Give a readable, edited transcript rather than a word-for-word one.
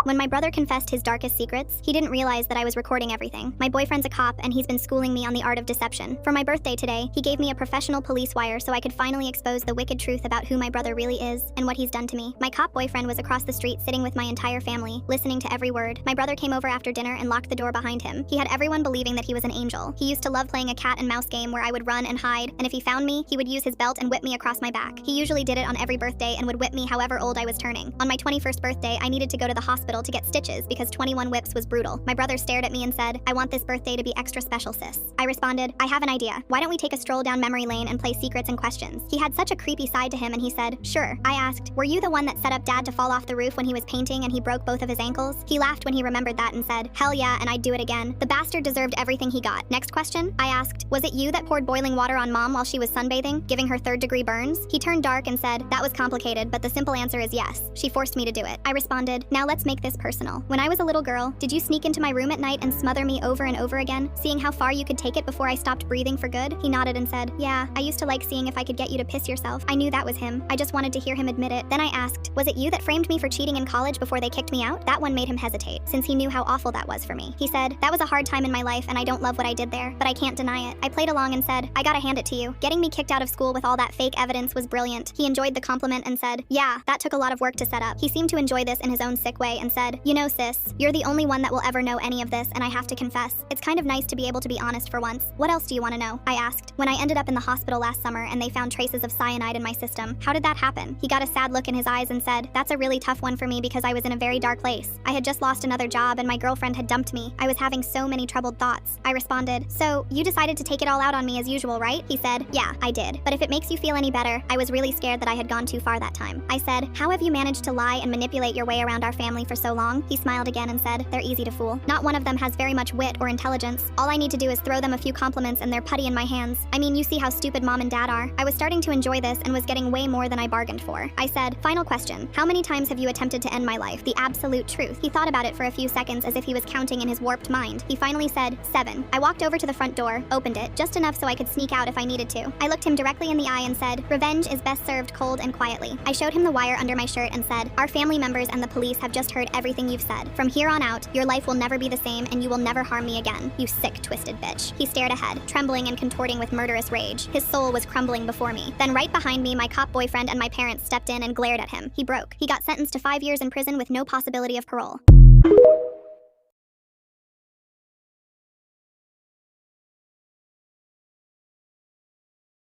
When my brother confessed his darkest secrets, he didn't realize that I was recording everything. My boyfriend's a cop, and he's been schooling me on the art of deception. For my birthday today, he gave me a professional police wire so I could finally expose the wicked truth about who my brother really is and what he's done to me. My cop boyfriend was across the street sitting with my entire family, listening to every word. My brother came over after dinner and locked the door behind him. He had everyone believing that he was an angel. He used to love playing a cat and mouse game where I would run and hide, and if he found me, he would use his belt and whip me across my back. He usually did it on every birthday and would whip me however old I was turning. On my 21st birthday, I needed to go to the hospital to get stitches because 21 whips was brutal. My brother stared at me and said, "I want this birthday to be extra special, sis." I responded, "I have an idea. Why don't we take a stroll down memory lane and play secrets and questions?" He had such a creepy side to him and he said, "Sure." I asked, "Were you the one that set up Dad to fall off the roof when he was painting and he broke both of his ankles?" He laughed when he remembered that and said, "Hell yeah, and I'd do it again." The bastard deserved everything he got. Next question? I asked, "Was it you that poured boiling water on Mom while she was sunbathing, giving her third-degree burns?" He turned dark and said, "That was complicated, but the simple answer is yes. She forced me to do it." I responded, "Now let's make this personal. When I was a little girl, did you sneak into my room at night and smother me over and over again, seeing how far you could take it before I stopped breathing for good?" He nodded and said, "Yeah, I used to like seeing if I could get you to piss yourself." I knew that was him. I just wanted to hear him admit it. Then I asked, "Was it you that framed me for cheating in college before they kicked me out?" That one made him hesitate, since he knew how awful that was for me. He said, "That was a hard time in my life and I don't love what I did there, but I can't deny it." I played along and said, "I gotta hand it to you. Getting me kicked out of school with all that fake evidence was brilliant." He enjoyed the compliment and said, "Yeah, that took a lot of work to set up." He seemed to enjoy this in his own sick way and said, "You know, sis, you're the only one that will ever know any of this, and I have to confess, it's kind of nice to be able to be honest for once. What else do you want to know?" I asked. "When I ended up in the hospital last summer and they found traces of cyanide in my system, how did that happen?" He got a sad look in his eyes and said, "That's a really tough one for me because I was in a very dark place. I had just lost another job and my girlfriend had dumped me. I was having so many troubled thoughts." I responded, "So, you decided to take it all out on me as usual, right?" He said, "Yeah, I did. But if it makes you feel any better, I was really scared that I had gone too far that time." I said, "How have you managed to lie and manipulate your way around our family for so long?" He smiled again and said, "They're easy to fool. Not one of them has very much wit or intelligence. All I need to do is throw them a few compliments and they're putty in my hands. I mean, you see how stupid Mom and Dad are." I was starting to enjoy this and was getting way more than I bargained for. I said, "Final question. How many times have you attempted to end my life? The absolute truth." He thought about it for a few seconds as if he was counting in his warped mind. He finally said, 7. I walked over to the front door, opened it, just enough so I could sneak out if I needed to. I looked him directly in the eye and said, "Revenge is best served cold and quietly." I showed him the wire under my shirt and said, "Our family members and the police have just heard everything you've said. From here on out, your life will never be the same and you will never harm me again. You sick, twisted bitch." He stared ahead, trembling and contorting with murderous rage. His soul was crumbling before me. Then right behind me, my cop boyfriend and my parents stepped in and glared at him. He broke. He got sentenced to 5 years in prison with no possibility of parole.